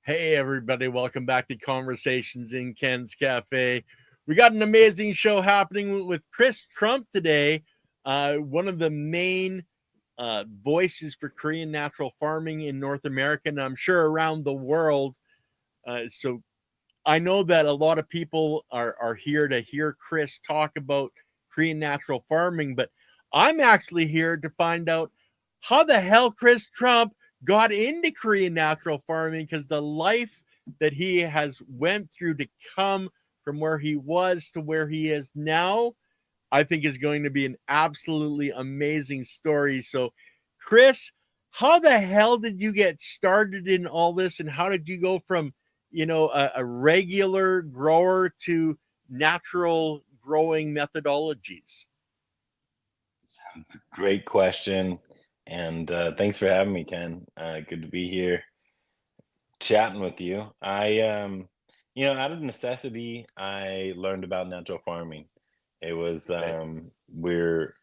Hey, everybody, welcome back to Conversations in Ken's Cafe. We got an amazing show happening with Chris Trump today, one of the main voices for Korean natural farming in North America, and I'm sure around the world. So I know that a lot of people are here to hear Chris talk about Korean natural farming, but I'm actually here to find out how the hell Chris Trump got into Korean natural farming because the life that he has went through to come from where he was to where he is now, I think is going to be an absolutely amazing story. So, Chris, how the hell did you get started in all this, and how did you go from a regular grower to natural growing methodologies? Great question. And thanks for having me, Ken. Good to be here chatting with you. Out of necessity, I learned about natural farming. It was Okay. we're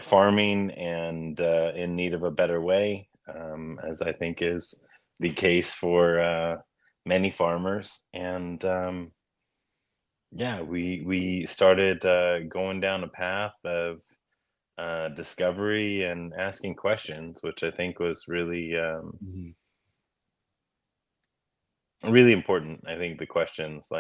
farming and in need of a better way, as I think is the case for many farmers. And yeah, we started going down a path of discovery and asking questions, which I think was Mhm. really important. I think the questions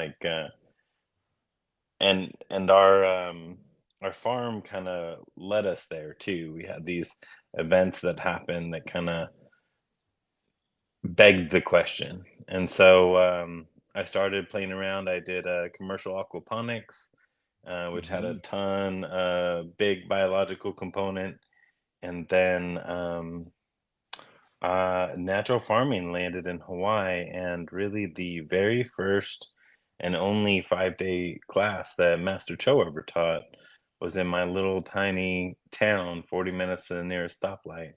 and our farm kind of led us there too. We had these events that happened that kind of begged the question, and so I started playing around. I did commercial aquaponics, which had a Mhm. ton big biological component, and then natural farming landed in Hawaii, and really the very first and only 5-day class that Master Cho ever taught was in my little tiny town, 40 minutes to the nearest stoplight.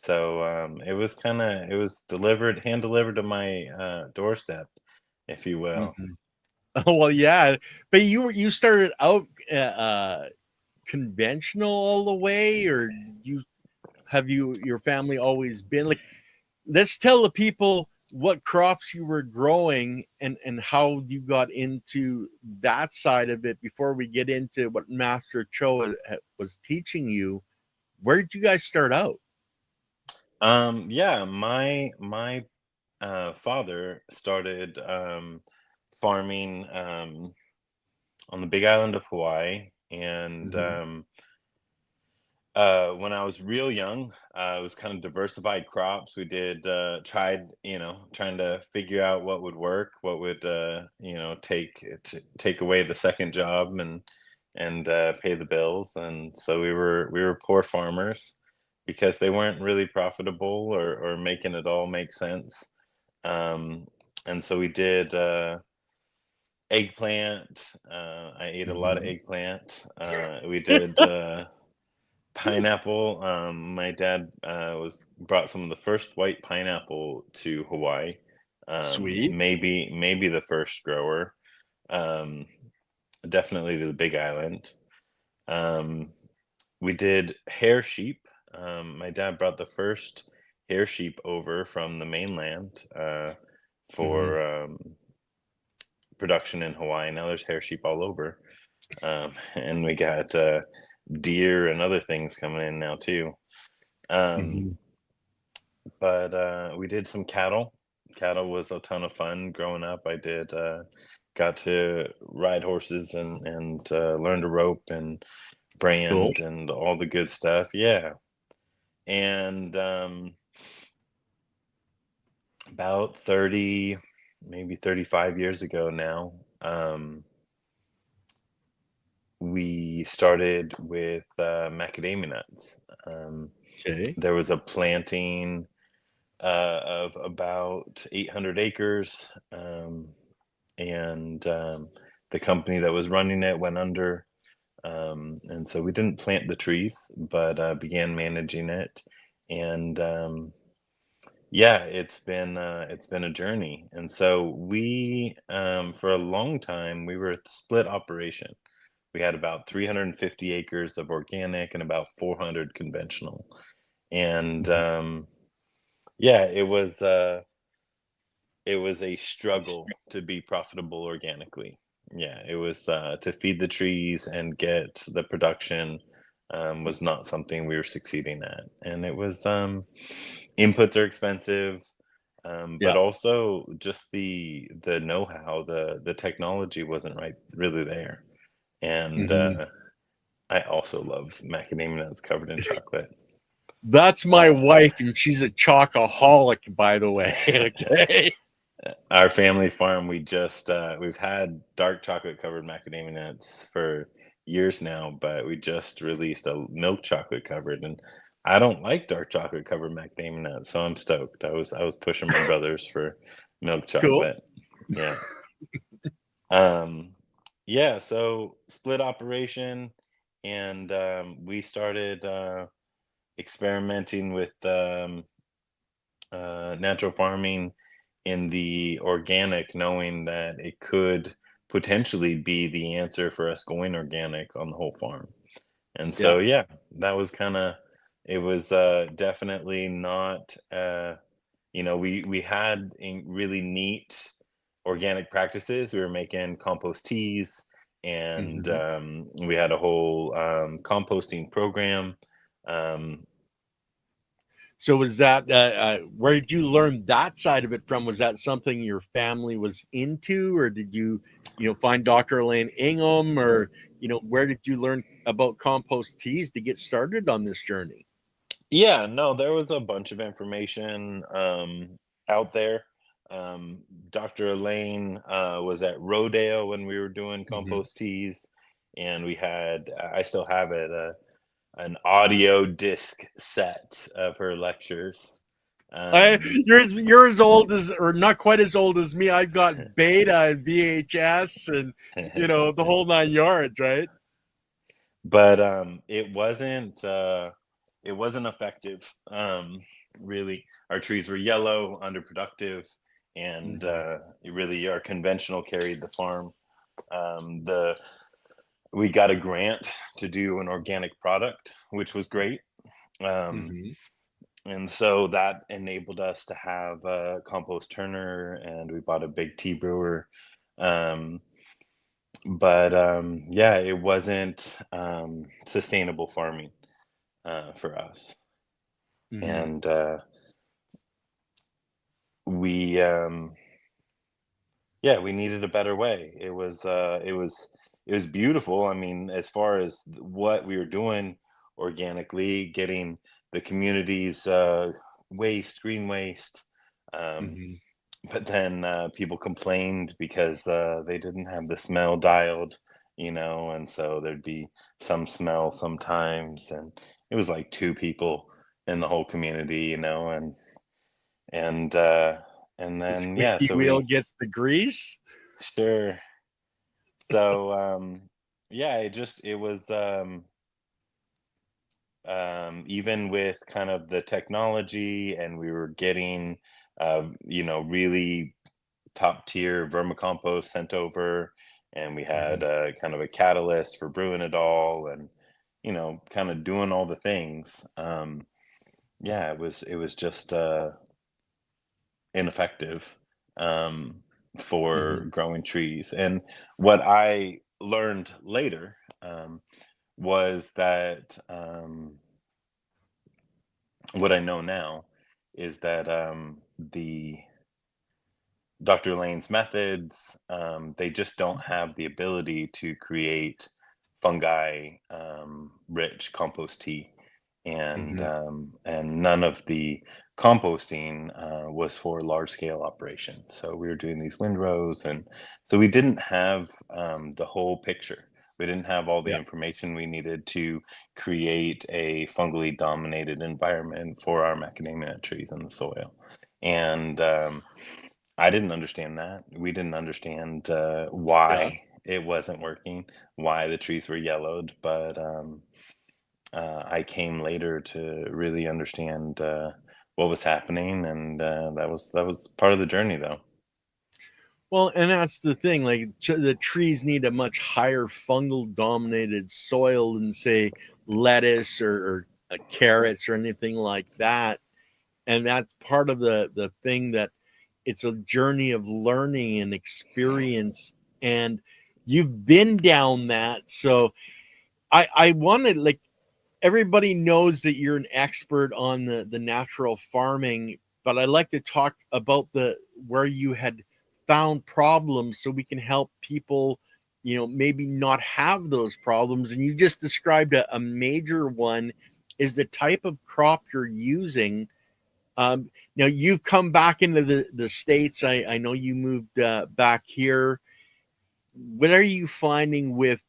So it was delivered, hand delivered to my doorstep, if you will. Mhm. Oh, well, yeah, but you started out conventional all the way, or your family always been like? Let's tell the people what crops you were growing and how you got into that side of it before we get into what Master Cho was teaching you. Where did you guys start out? Yeah, my father started farming on the Big Island of Hawaii, and Mhm. when I was real young, it was kind of diversified crops. We did trying to figure out what would work, what would take away the second job and pay the bills. And so we were poor farmers because they weren't really profitable or making it all make sense. Um, and so we did eggplant. I ate a lot of Mhm. eggplant. We did. Pineapple, my dad, was brought some of the first white pineapple to Hawaii, Sweet. maybe the first grower, um, definitely to the Big Island. Um, we did hair sheep. My dad brought the first hair sheep over from the mainland, Mhm. for, production in Hawaii. Now there's hair sheep all over, and we got, deer and other things coming in now too. Um, Mhm. but we did some cattle. Cattle was a ton of fun growing up. Got to ride horses and learn to rope and Cool. brand and all the good stuff. Yeah. And about 30, maybe 35 years ago now, we started with macadamia nuts. Um, Okay. there was a planting of about 800 acres. And the company that was running it went under. And so we didn't plant the trees, but began managing it. And yeah, it's been a journey. And so we for a long time we were a split operation. We had about 350 acres of organic and about 400 conventional. And Mhm. yeah, it was. it was a struggle to be profitable organically. Yeah, it was to feed the trees and get the production was not something we were succeeding at, and it was inputs are expensive, but Yeah. also just the know-how, the technology wasn't really there, and Mhm. I also love macadamia nuts covered in chocolate. That's my Uh, wife, and she's a chocoholic, by the way. Okay. our family farm, we've had dark chocolate covered macadamia nuts for years now, but we just released a milk chocolate covered, and I don't like dark chocolate covered macadamia nuts, so I'm stoked. I was pushing my brothers for milk Cool. chocolate. Yeah. Um, yeah, so split operation, and we started experimenting with natural farming in the organic, knowing that it could potentially be the answer for us going organic on the whole farm. And Yeah. so, yeah, that was kind of, it was definitely not, we had really neat organic practices. We were making compost teas, and Mhm. we had a whole composting program. Um, So was that where did you learn that side of it from? Was that something your family was into, or did you, find Dr. Elaine Ingham, or where did you learn about compost teas to get started on this journey? Yeah, no, there was a bunch of information out there. Dr. Elaine was at Rodale when we were doing Mhm. compost teas, and I still have it, an audio disc set of her lectures. Um, You're as old as, or not quite as old as me. I've got beta and VHS and the whole nine yards, right? but it wasn't effective. Really, our trees were yellow, underproductive, and Mhm. really our conventional carried the farm. The We got a grant to do an organic product, which was great. Um, Mhm. and so that enabled us to have a compost turner, and we bought a big tea brewer. Um, but yeah, it wasn't sustainable farming for us, Mhm. and we yeah, we needed a better way. It was beautiful. I mean, as far as what we were doing organically, getting the community's green waste. Um, Mhm. but then people complained because they didn't have the smell dialed, and so there'd be some smell sometimes, and it was like two people in the whole community, and uh, and The then yeah, squeaky so wheel we gets the grease. sure. So, yeah, it was, even with kind of the technology, and we were getting, really top tier vermicompost sent over, and we had Mhm. kind of a catalyst for brewing it all, and kind of doing all the things. Yeah, it was just ineffective for Mhm. growing trees. And what I learned later was that what I know now is that the Dr. Lane's methods, they just don't have the ability to create fungi rich compost tea. Mhm. And none of the composting was for large scale operations. So we were doing these windrows, and so we didn't have the whole picture. We didn't have all the Yeah. information we needed to create a fungally dominated environment for our macadamia nut trees in the soil. And I didn't understand that. We didn't understand Yeah. why it wasn't working, why the trees were yellowed. But I came later to really understand what was happening, and that was part of the journey, though. Well, and that's the thing. Like the trees need a much higher fungal dominated soil than, say, lettuce or carrots or anything like that. And that's part of the thing that it's a journey of learning and experience, and you've been down that. So I wanted, like, everybody knows that you're an expert on the natural farming, but I like to talk about the where you had found problems so we can help people, maybe not have those problems. And you just described a major one is the type of crop you're using. Now you've come back into the States. I know you moved back here. What are you finding with,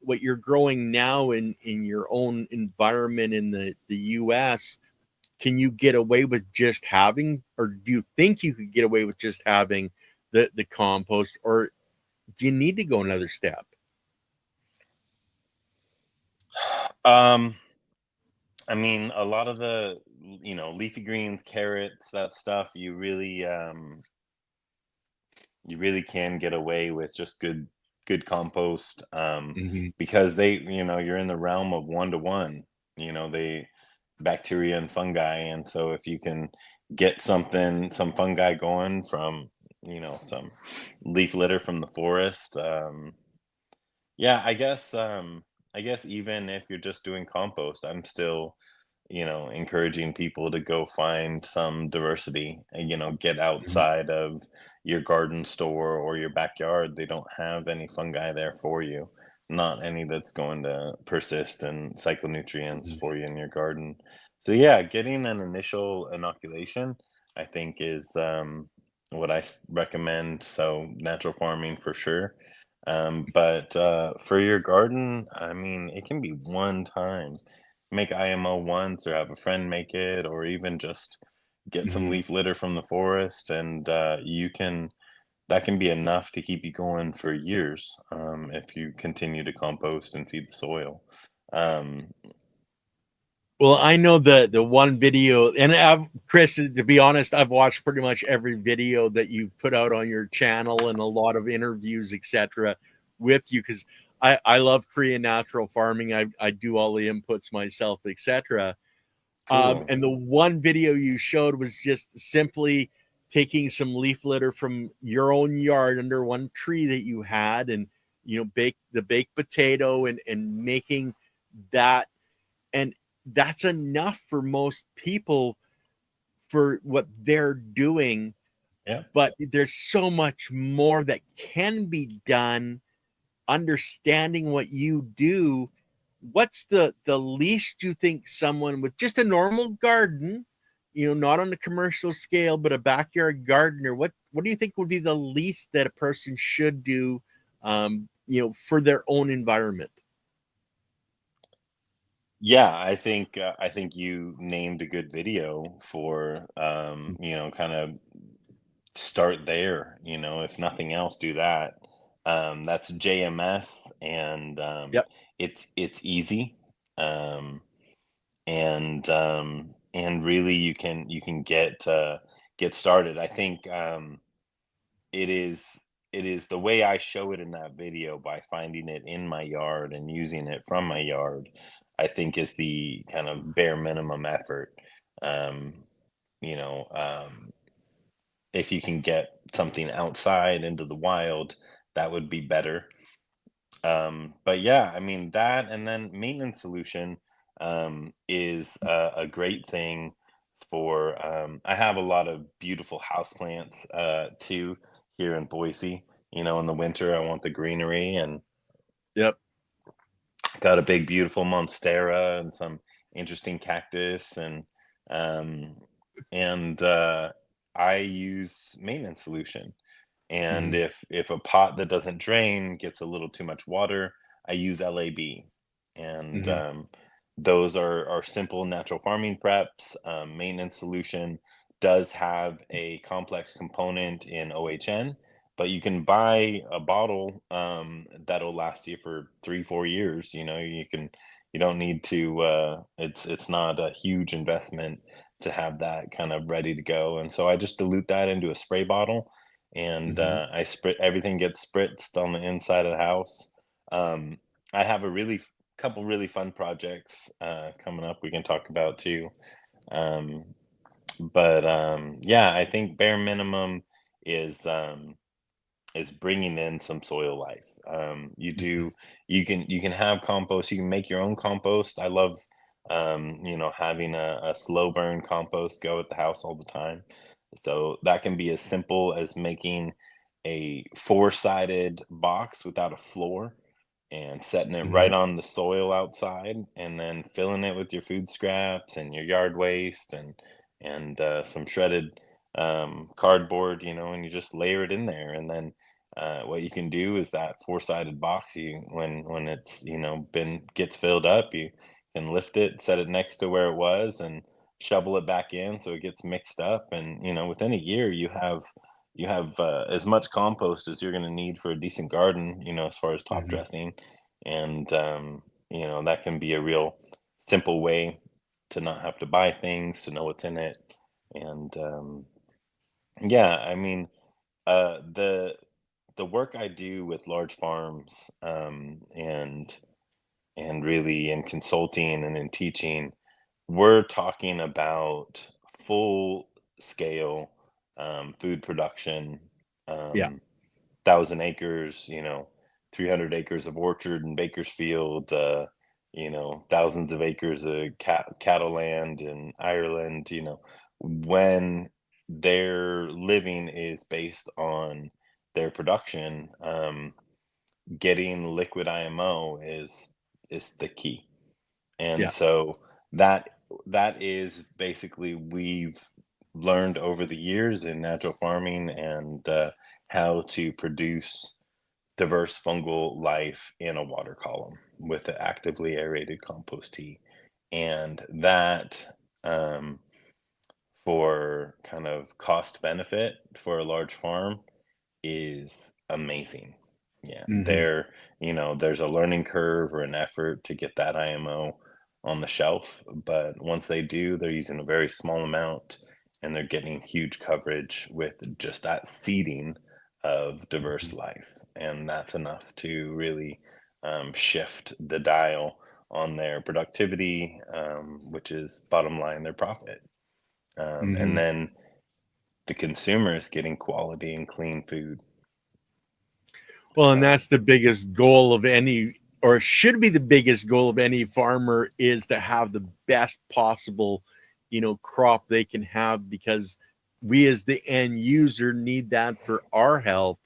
what you're growing now in your own environment in the US? Can you get away with just having, or do you think you could get away with just having the compost, or do you need to go another step? Um, I mean, a lot of the, leafy greens, carrots, that stuff, you really can get away with just good compost, Hmm. because you're in the realm of one to one, they bacteria and fungi, and so if you can get some fungi going from, some leaf litter from the forest, yeah, I guess even if you're just doing compost, I'm still, encouraging people to go find some diversity and, get Hmm. outside of your garden store or your backyard. They don't have any fungi there for you, not any that's going to persist and cycle nutrients Hmm. for you in your garden. So yeah, getting an initial inoculation, I think is what recommend. So natural farming for sure. But for your garden, I mean, it can be one time. Make IMO once, or have a friend make it, or even just get some Hmm. leaf litter from the forest, and that can be enough to keep you going for years, if you continue to compost and feed the soil. Um, Well, I know the one video, and Chris, to be honest, I've watched pretty much every video that you put out on your channel and a lot of interviews, etc., with you, because I love Korean natural farming. I do all the inputs myself, etc. cool. And the one video you showed was just simply taking some leaf litter from your own yard under one tree that you had, and bake the baked potato and making that, and that's enough for most people for what they're doing. Yeah. But there's so much more that can be done. Understanding what you do, what's the least you think someone with just a normal garden, not on the commercial scale, but a backyard gardener, what do you think would be the least that a person should do, for their own environment? Yeah, I think you named a good video for, kind of start there, if nothing else, do that. That's JMS, and Yep. it's easy. Um, and really you can get started. I think it is it is the way I show it in that video, by finding it in my yard and using it from my yard, I think is the kind of bare minimum effort. Um, you know, if you can get something outside into the wild, that would be better. But yeah, I mean that, and then maintenance solution is a great thing for. I have a lot of beautiful houseplants too here in Boise. In the winter, I want the greenery, and Yep. got a big, beautiful monstera and some interesting cactus, um, and I use maintenance solution. And Hmm. if a pot that doesn't drain gets a little too much water, I use LAB. And Hmm. those are simple natural farming preps. Maintenance solution does have a complex component in OHN, but you can buy a bottle that'll last you for 3 4 years. You don't need to. It's not a huge investment to have that kind of ready to go. And so I just dilute that into a spray bottle, and Hmm. I sprit everything gets spritzed on the inside of the house. Um, I have a couple really fun projects coming up we can talk about too. Um, But yeah, I think bare minimum is bringing in some soil life. Mhm. You can have compost. You can make your own compost. I love having a slow burn compost go at the house all the time. So that can be as simple as making a four-sided box without a floor and setting it Mhm. right on the soil outside, and then filling it with your food scraps and your yard waste and some shredded cardboard, and you just layer it in there. And then what you can do is that four-sided box, when it's been gets filled up, you can lift it, set it next to where it was, and shovel it back in so it gets mixed up. And within a year, you have as much compost as you're going to need for a decent garden, as far as top Mhm. dressing. And that can be a real simple way to not have to buy things, to know what's in it. And yeah, I mean, the work I do with large farms, and really in consulting and in teaching, we're talking about full scale food production, Yeah. um, 1,000 acres, 300 acres of orchard in Bakersfield, thousands of acres of cattle land in Ireland. When their living is based on their production, getting liquid IMO is the key. And Yeah. so that that is basically, we've learned over the years in natural farming, and how to produce diverse fungal life in a water column with an actively aerated compost tea. And that, um, for kind of cost benefit for a large farm, is amazing. Yeah, Mhm. there's a learning curve or an effort to get that IMO on the shelf, but once they do, they're using a very small amount, and they're getting huge coverage with just that seeding of diverse Mhm. life. And that's enough to really shift the dial on their productivity, which is bottom line, their profit. And Mhm. then the consumer is getting quality and clean food. Well, and So that's the biggest goal of any, or should be the biggest goal of any farmer, is to have the best possible, crop they can have, because we as the end user need that for our health.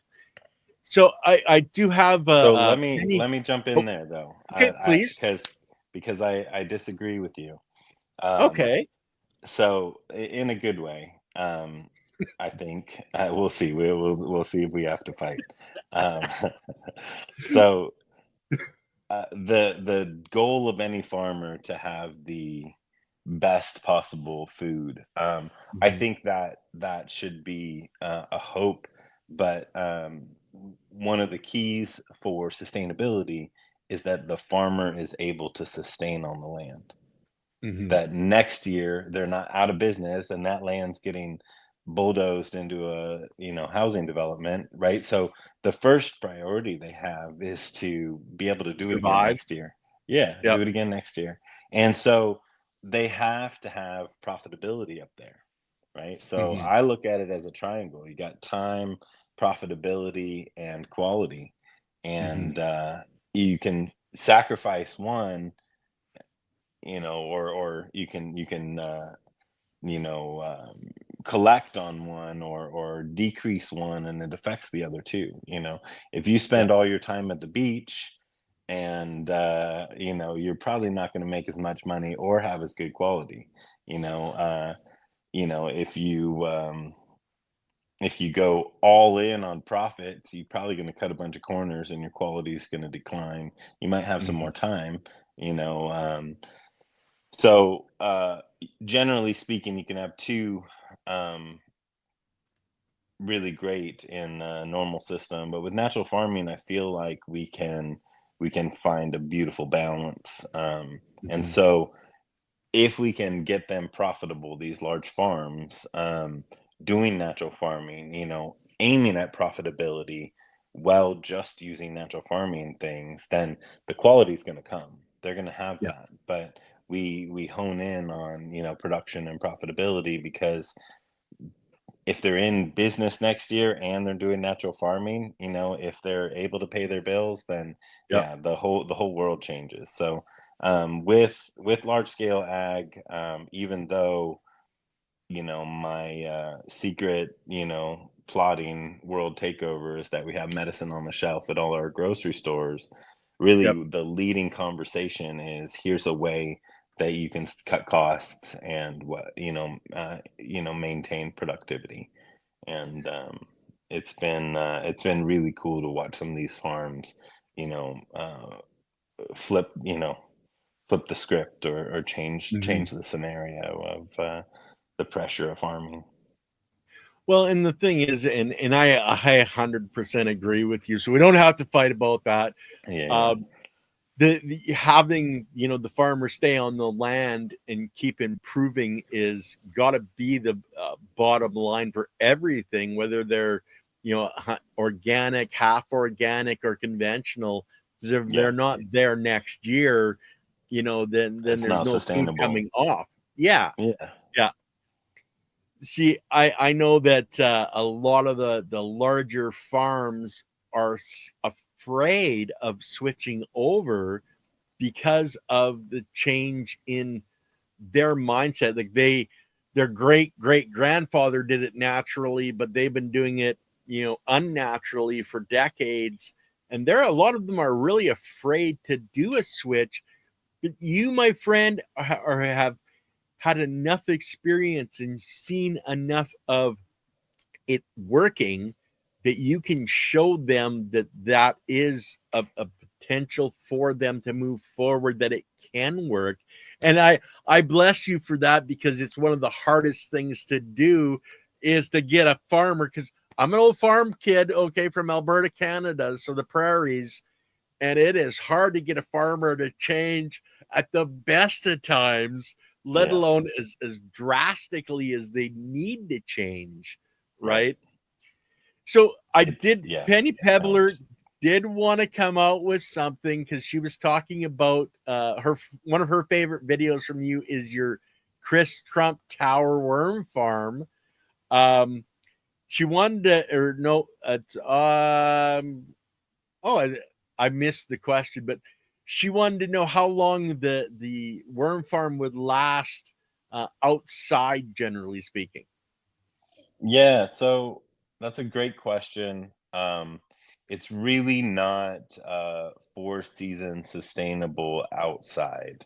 So I do have So let me many. let me jump in Oh, there though. okay, I please. because I disagree with you. Um, Okay. so in a good way. I think we'll see. We'll see if we have to fight. Um, so the goal of any farmer to have the best possible food. I Mhm. think that should be a hope, but one of the keys for sustainability is that the farmer is able to sustain on the land. Mhm. That next year they're not out of business and that land's getting bulldozed into a housing development, right? So the first priority they have is to be able to do it again Survive. next year. Yeah, do Yep. it again next year. And so they have to have profitability up there, right? So Mhm. I look at it as a triangle. You got time, profitability, and quality. Mhm. And you can sacrifice one, or you can you know um, collect on one, or decrease one, and it affects the other two. If you Yeah. spend all your time at the beach, and you're probably not going to make as much money or have as good quality. you know uh you know if you go all in on profits, you're probably going to cut a bunch of corners and your quality is going to decline. You might have some Mhm. more time. you know um so, generally speaking, you can have two um, really great in a normal system, but with natural farming, I feel like we can find a beautiful balance. And Mhm. so, if we can get them profitable, these large farms, doing natural farming, aiming at profitability while just using natural farming things, then the quality is going to come. They're going to have Yeah. that. But we hone in on, you know, production and profitability, because if they're in business next year and they're doing natural farming, you know, if they're able to pay their bills, then Yep. yeah, the whole world changes. So with large scale ag, even though, you know, my secret, you know, plotting world takeover is that we have medicine on the shelf at all our grocery stores, Yep. really the leading conversation is, here's a way that you can cut costs and what, you know, maintain productivity. And it's been really cool to watch some of these farms, you know, flip, you know, flip the script, or Mhm. change the scenario of the pressure of farming. Well, and the thing is, and I 100% agree with you. So we don't have to fight about that. Yeah, yeah, Um, the having, the farmer stay on the land and keep improving is got to be the bottom line for everything, whether they're organic, half organic, or conventional. 'Cause if they're yeah. not there next year, then It's there's not no food sustainable. coming off. Yeah, Yeah, yeah. See, I know that a lot of the larger farms are afraid of switching over because of the change in their mindset. Like their great grandfather did it naturally, but they've been doing it, unnaturally for decades. And a lot of them are really afraid to do a switch. But you, my friend, have had enough experience and seen enough of it working that you can show them that that is a potential for them to move forward, that it can work. And I bless you for that, because it's one of the hardest things to do is to get a farmer, because I'm an old farm kid, okay, from Alberta, Canada, so the prairies, and it is hard to get a farmer to change at the best of times, let yeah, alone as drastically as they need to change, right. right? So I It's did. yeah, Penny it's a Pebbler challenge. did want to come out with something, because she was talking about her one of her favorite videos from you is your Chris Trump Tower Worm Farm. Um, she wanted to, or no, it's oh, I missed the question, but she wanted to know how long the worm farm would last outside, generally speaking. Yeah, so that's a great question. It's really not four season sustainable outside.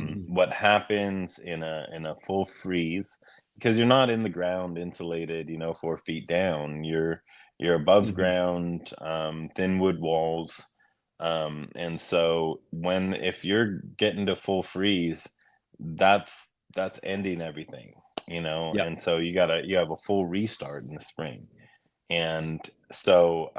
Mhm, What happens in a full freeze, because you're not in the ground insulated, you know, 4 feet down. You're above mhm, ground, thin wood walls, and so when if you're getting to full freeze, that's ending everything, you know, yep, and so you have a full restart in the spring. And so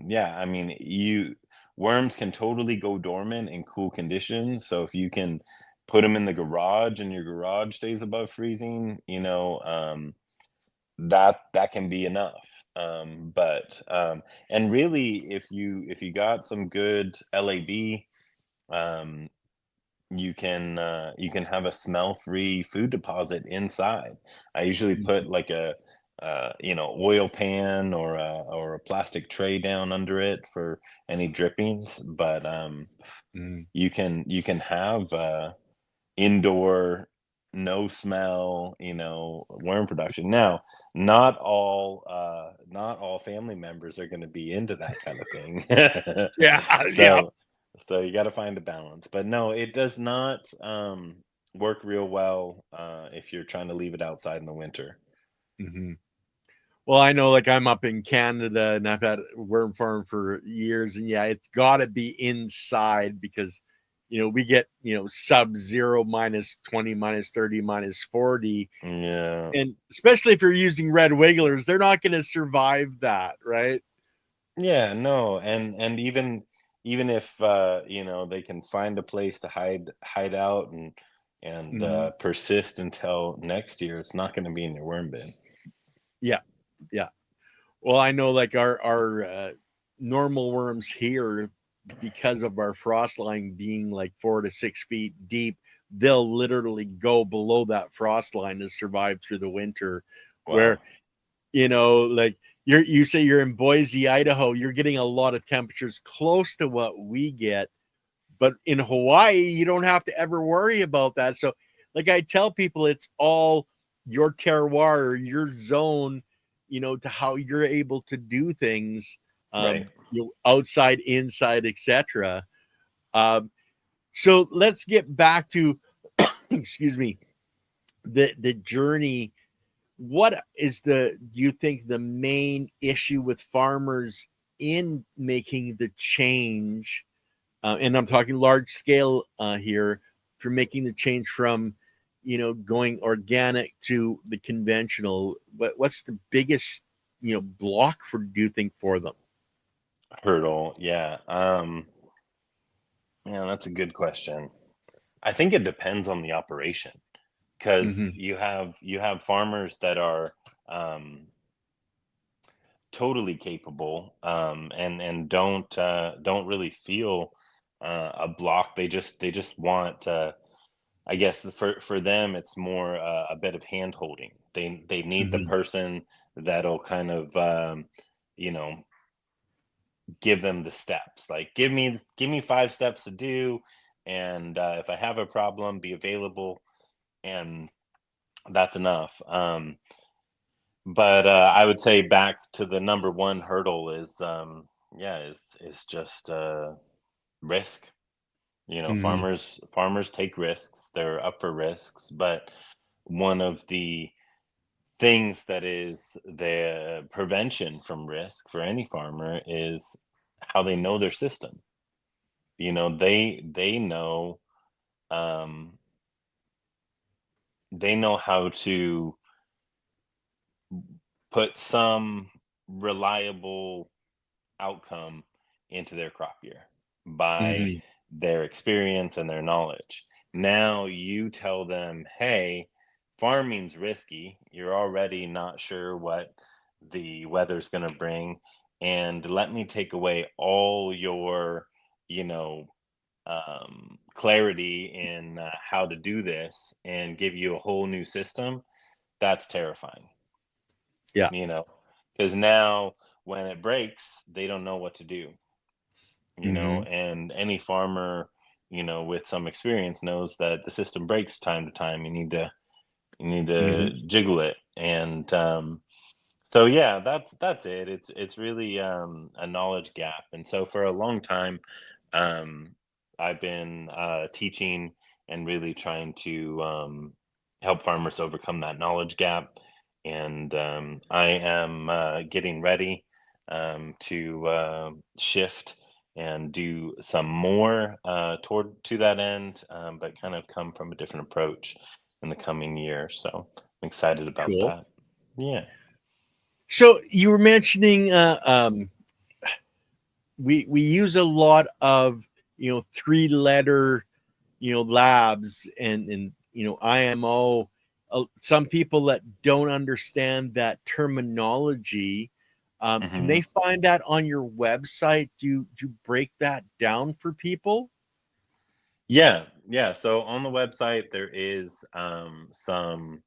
yeah, I mean, you worms can totally go dormant in cool conditions. So if you can put them in the garage and your garage stays above freezing, you know, that can be enough. And really, if you got some good lab, um you can have a smell-free food deposit inside. I usually put mhm, like a you know, oil pan or a plastic tray down under it for any drippings. But mhm, you can have indoor, no smell, you know, worm production. Now, not all family members are going to be into that kind of thing. yeah, yeah. so so you got to find a balance. But no, it does not work real well if you're trying to leave it outside in the winter. Mhm. Well, I know, like, I'm up in Canada and I've had a worm farm for years, and yeah, it's got to be inside, because we get sub-zero, -20, -30, -40. Yeah. And especially if you're using red wigglers, they're not going to survive that, right? Yeah, no, and even if you know, they can find a place to hide out and Mhm. persist until next year, it's not going to be in your worm bin. Yeah, yeah. Well, I know, like, our normal worms here, because of our frost line being like 4 to 6 feet deep, they'll literally go below that frost line to survive through the winter. Wow. Where, like you say you're in Boise, Idaho, you're getting a lot of temperatures close to what we get. But in Hawaii, you don't have to ever worry about that. So, like I tell people, it's all your terroir, your zone, to how you're able to do things, Right. outside, inside, etc. Um, so let's get back to, excuse me, the journey. What is do you think the main issue with farmers in making the change, and I'm talking large scale here, for making the change from, going organic to the conventional? What's the biggest, block for, do you think, for them? Hurdle. Yeah. Yeah, that's a good question. I think it depends on the operation, because Mm-hmm. you have farmers that are um, totally capable, and don't really feel a block. They just want, I guess, for them it's more a bit of hand holding. They need the Mm-hmm. person that'll kind of, you know give them the steps. Like, give me 5 steps to do, and if I have a problem, be available, and that's enough. But I would say back to the number one hurdle is, yeah, is just risk. Mm-hmm. Farmers take risks. They're up for risks, but one of the things that is the prevention from risk for any farmer is how they know their system. They know, um, they know how to put some reliable outcome into their crop year by Mm-hmm. their experience and their knowledge. Now you tell them, hey, farming's risky. You're already not sure what the weather's going to bring. And let me take away all your, you know, clarity in how to do this and give you a whole new system. That's terrifying, Yeah. you know, because now when it breaks, they don't know what to do, Mm-hmm. and any farmer, with some experience knows that the system breaks time to time. You need to Mm-hmm. jiggle it. And so yeah, that's it. It's really a knowledge gap. And so for a long time, um, I've been teaching and really trying to help farmers overcome that knowledge gap. And I am getting ready to shift and do some more toward to that end, but kind of come from a different approach in the coming year. So I'm excited about Cool. that. Yeah. So you were mentioning, we use a lot of, 3 letter, labs, and IMO. Some people that don't understand that terminology, can hmm they find that on your website? Do you break that down for people? Yeah, yeah. So on the website, there is some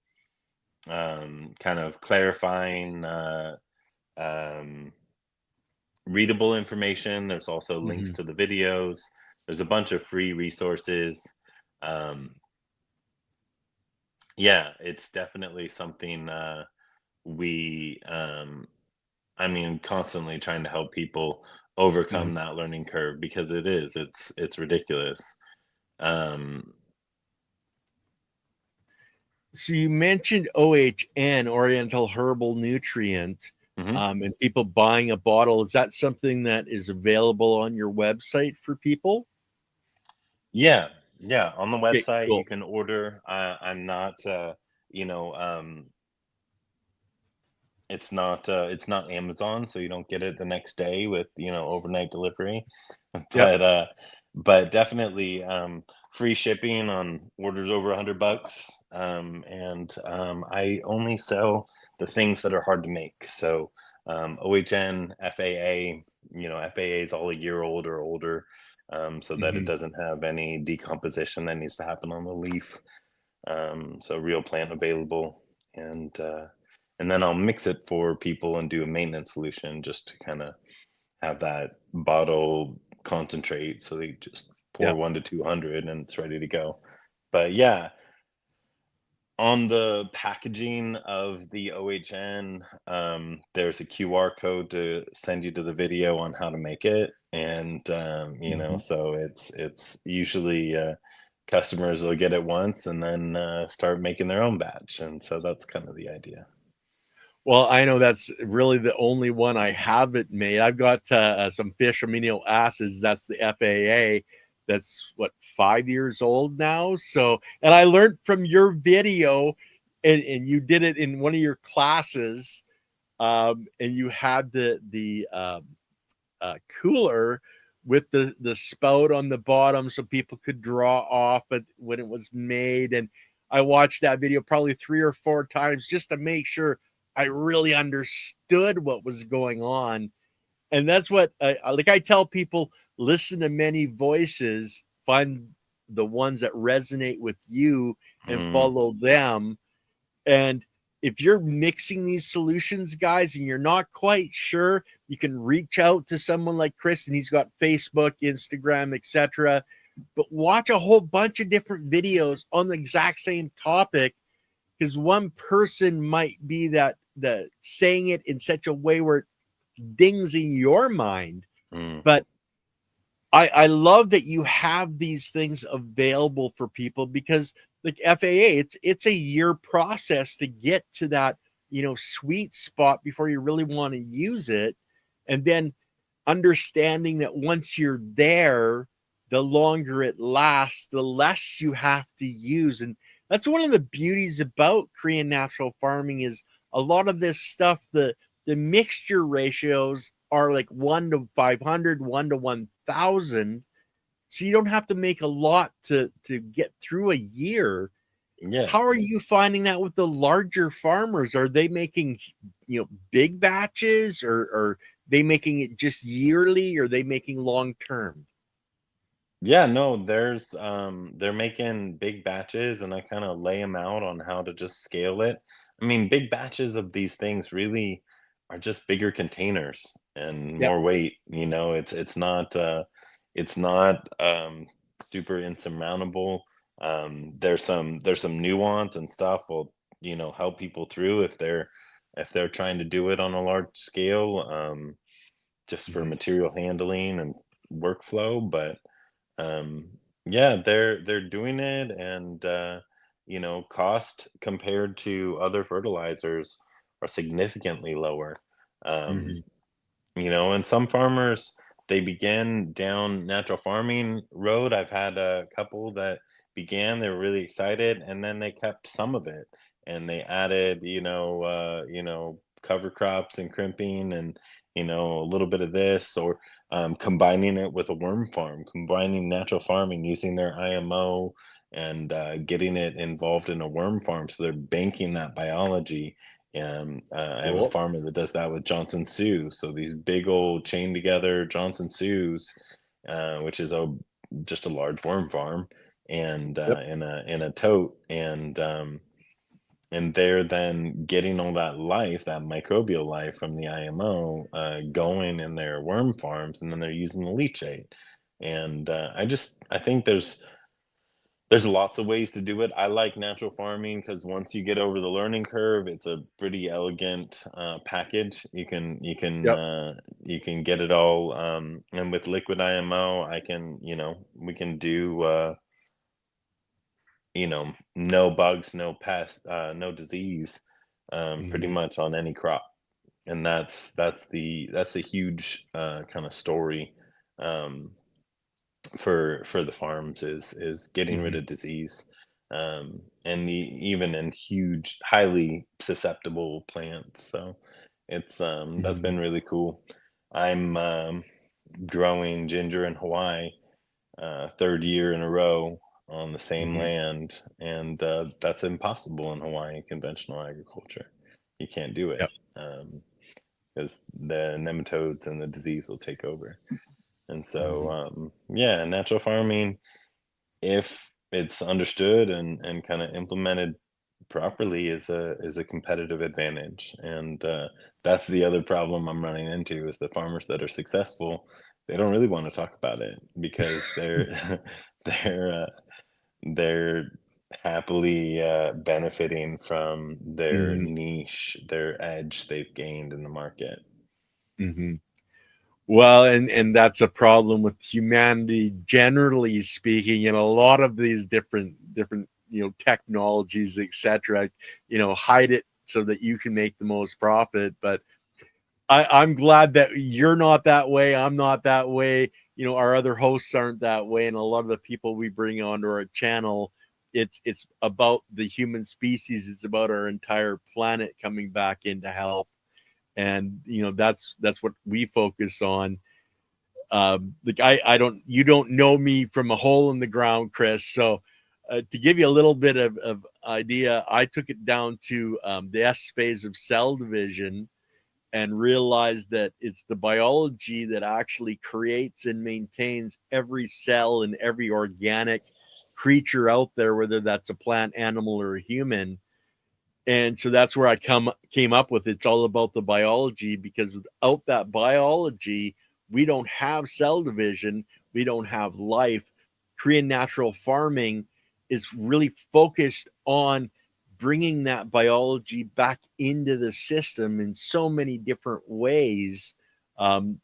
kind of clarifying, um, readable information. There's also links Hmm. to the videos. There's a bunch of free resources. Um, yeah, it's definitely something we, I mean, constantly trying to help people overcome Hmm. that learning curve, because it's ridiculous. Um, So you mentioned OHN, Oriental Herbal Nutrient, mhm. and people buying a bottle. Is that something that is available on your website for people? Yeah, yeah, on the Okay, website you cool. can order. I'm not, you know, it's not Amazon, so you don't get it the next day with, overnight delivery. Yep. But definitely, free shipping on orders over $100. And I only sell the things that are hard to make. So OHN, FAA. FAA is all a year old or older, so that it Mhm. doesn't have any decomposition that needs to happen on the leaf. So real plant available, and and then I'll mix it for people and do a maintenance solution just to kind of have that bottle concentrate. So they just pour Yep. 1 to 200 and it's ready to go. But yeah, on the packaging of the OHN, there's a QR code to send you to the video on how to make it, and Mhm. so it's usually customers will get it once and then start making their own batch, and so that's kind of the idea. Well, I know that's really the only one I haven't made. I've got, some fish amino acids, that's the FAA, that's what, 5 years old now? So and I learned from your video, and you did it in one of your classes, and you had the cooler with the spout on the bottom so people could draw off it when it was made. And I watched that video probably 3 or 4 times just to make sure I really understood what was going on. And that's what I tell people: listen to many voices, find the ones that resonate with you, and Mm, follow them. And if you're mixing these solutions, guys, and you're not quite sure, you can reach out to someone like Chris, and he's got Facebook, Instagram, etc. But watch a whole bunch of different videos on the exact same topic, because one person might be that saying it in such a way where it dings in your mind. mm, But I love that you have these things available for people, because like FAA, it's a year process to get to that, sweet spot before you really want to use it. And then understanding that once you're there, the longer it lasts, the less you have to use. And that's one of the beauties about Korean natural farming is a lot of this stuff, the mixture ratios are like 1 to 500, 1 to 1,000. So you don't have to make a lot to get through a year. yeah. How are you finding that with the larger farmers? Are they making, big batches, or they making it just yearly, or are they making long term? Yeah, no, they're making big batches and I kind of lay them out on how to just scale it. I mean, big batches of these things really are just bigger containers and Yep. more weight, it's not super insurmountable. There's some nuance and stuff will, help people through if they're trying to do it on a large scale, just for Mhm. material handling and workflow, but um, yeah, they're doing it, and cost compared to other fertilizers are significantly lower. Um, Mhm. and some farmers, they began down natural farming road. I've had a couple that began, they were really excited, and then they kept some of it and they added, cover crops and crimping and, a little bit of this, or combining it with a worm farm, combining natural farming using their IMO and getting it involved in a worm farm. So they're banking that biology. I have a Cool. farmer that does that with Johnson Sioux. So these big old chain together Johnson Sioux, which is just a large worm farm, and Yep. in a tote, and they're then getting all that life, that microbial life from the IMO, going in their worm farms, and then they're using the leachate. And I think there's lots of ways to do it. I like natural farming because once you get over the learning curve, it's a pretty elegant package. Yep. You can get it all, and with liquid IMO, we can do no bugs, no pests, no disease, pretty Mhm. much on any crop, and that's a huge kind of story. Um, for the farms is getting rid Mhm. of disease, and even in huge, highly susceptible plants. So that's Mhm. been really cool. I'm growing ginger in Hawaii, third year in a row on the same Mhm. land, and that's impossible in Hawaii conventional agriculture. You can't do it. Yep. Um, because the nematodes and the disease will take over. And so, Mhm. yeah, natural farming, if it's understood and kind of implemented properly, is a competitive advantage. And that's the other problem I'm running into is the farmers that are successful. They don't really want to talk about it because they're they're they're happily benefiting from their Mhm. niche, their edge they've gained in the market. Mhm. Well, and that's a problem with humanity generally speaking, and a lot of these different technologies, etc. Hide it so that you can make the most profit. But I'm glad that you're not that way. I'm not that way. Our other hosts aren't that way, and a lot of the people we bring onto our channel, it's about the human species. It's about our entire planet coming back into health, and that's what we focus on. Like I don't you don't know me from a hole in the ground, Chris. So to give you a little bit of idea, I took it down to the S phase of cell division and realized that it's the biology that actually creates and maintains every cell and every organic creature out there, whether that's a plant, animal, or a human. And so that's where I came up with it's all about the biology, because without that biology, we don't have cell division, we don't have life. Korean natural farming is really focused on bringing that biology back into the system in so many different ways.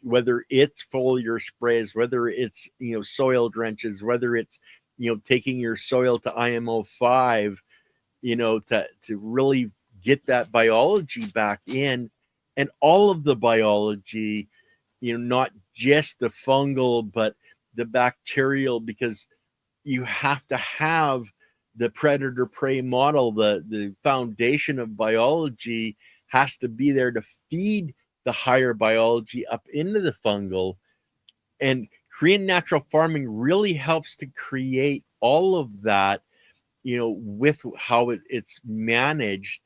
Whether it's foliar sprays, whether it's soil drenches, whether it's taking your soil to IMO5, to really get that biology back in, and all of the biology, not just the fungal, but the bacterial, because you have to have the predator prey model. The foundation of biology has to be there to feed the higher biology up into the fungal. And Korean natural farming really helps to create all of that, with how it's managed.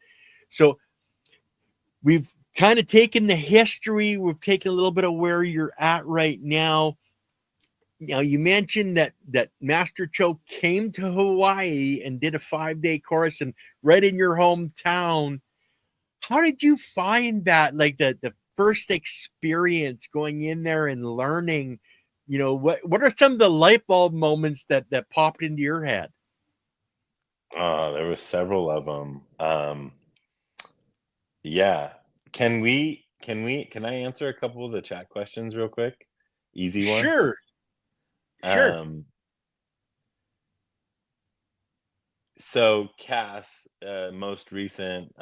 So we've kind of taken the history, we've taken a little bit of where you're at right now. You mentioned that Master Cho came to Hawaii and did a 5-day course, and right in your hometown. How did you find that? Like the first experience going in there and learning. What are some of the light bulb moments that popped into your head? There was several of them. Yeah. Can I answer a couple of the chat questions real quick? Easy ones. Sure, sure. Um, so Cass, most recent,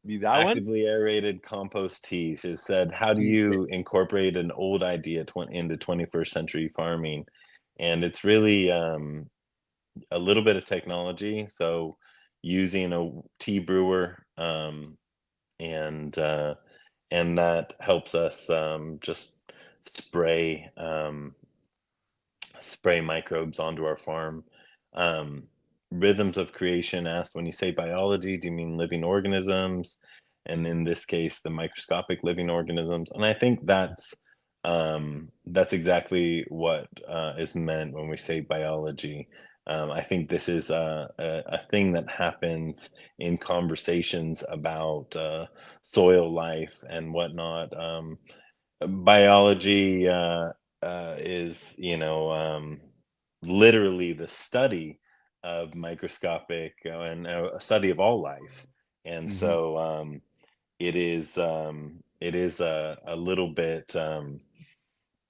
Be that one. actively aerated compost tea. She said, "How do you incorporate an old idea into 21st century farming?" And it's really a little bit of technology. So using a tea brewer, and uh, and that helps us just spray spray microbes onto our farm. Um, Rhythms of Creation asked, when you say biology, do you mean living organisms? And in this case, the microscopic living organisms. And I think that's exactly what is meant when we say biology. I think this is a thing that happens in conversations about soil life and whatnot. Biology is, literally the study of microscopic and a study of all life. And Mhm. so it is a little bit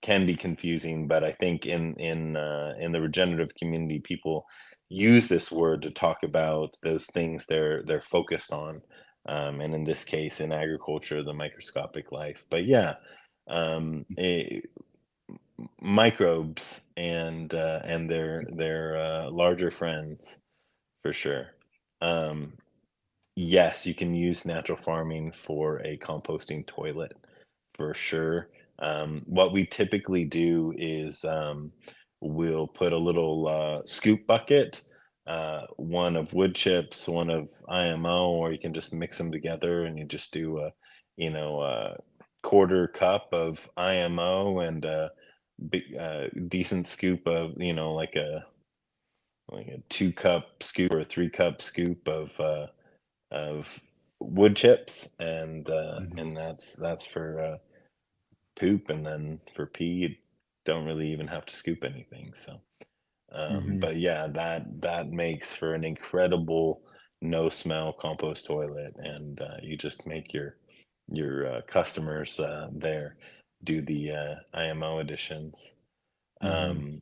can be confusing, but I think in the regenerative community, people use this word to talk about those things they're focused on, and in this case, in agriculture, the microscopic life. But yeah, um, eh, microbes and their larger friends for sure. Um, yes, you can use natural farming for a composting toilet for sure. What we typically do is we'll put a little scoop bucket, one of wood chips, one of IMO, or you can just mix them together and you just do quarter cup of IMO and a big decent scoop of like a 2 cup scoop or a 3 cup scoop of wood chips, Mhm. and that's for poop, and then for pee, you don't really even have to scoop anything. So, Mhm. but yeah, that makes for an incredible no smell compost toilet, and you just make your customers there do the IMO additions. Mhm. Um,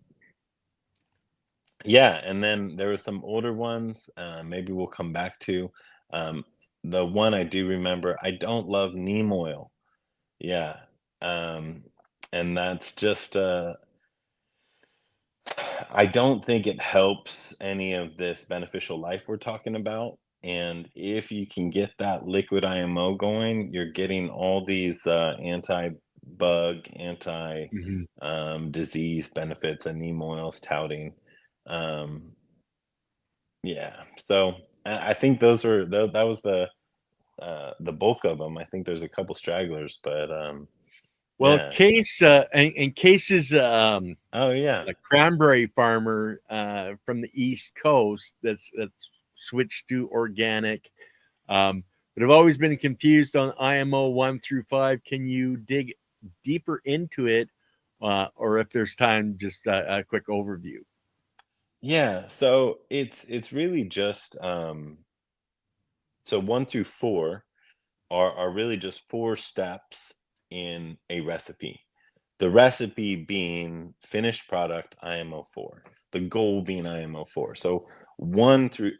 yeah, and then there were some older ones, maybe we'll come back to. Um, the one I do remember, I don't love neem oil. Yeah, um, and that's just, I don't think it helps any of this beneficial life we're talking about, and if you can get that liquid IMO going, you're getting all these, anti-bug, Mhm. disease benefits that neem oil's touting. Um, yeah, so I think those were that was the bulk of them. I think there's a couple stragglers, but, Well, yeah. Case's Oh, yeah. a cranberry farmer from the East Coast that's switched to organic. But I've always been confused on IMO 1 through 5. Can you dig deeper into it, or if there's time, just a quick overview? Yeah, so it's really just, so 1 through 4 are really just 4 steps in a recipe. The recipe being finished product IMO4, the goal being IMO4. So 1 through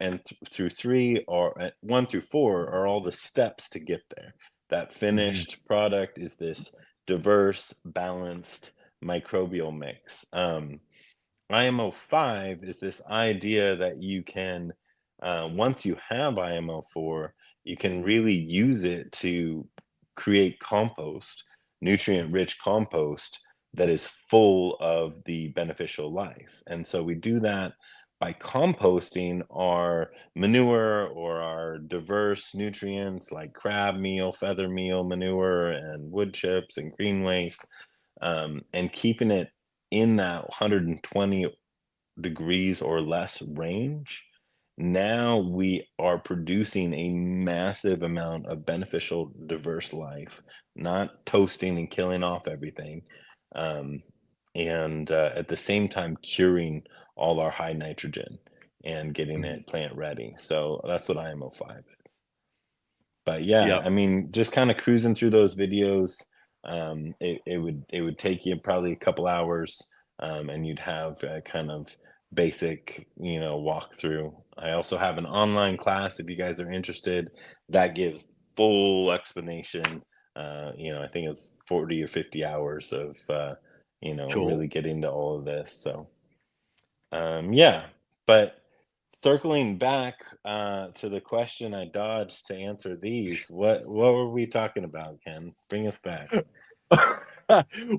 through 3 are 1 through 4 are all the steps to get there. That Mhm. finished product is this diverse, balanced microbial mix. IMO5 is this idea that you can, once you have IMO4, you can really use it to create compost, nutrient rich compost that is full of the beneficial life. And so we do that by composting our manure or our diverse nutrients like crab meal, feather meal manure, and wood chips and green waste, and keeping it in that 120 degrees or less range. Now we are producing a massive amount of beneficial, diverse life, not toasting and killing off everything, um, and at the same time curing all our high nitrogen and getting Mhm. it plant ready. So that's what IMO5 is. But yeah, Yep. I mean, just kind of cruising through those videos, it would take you probably a couple hours, and you'd have a kind of basic, walkthrough. I also have an online class if you guys are interested that gives full explanation. I think it's 40 or 50 hours of Cool. really getting into all of this. So yeah, but circling back to the question I dodged to answer these, what were we talking about, Ken? Bring us back.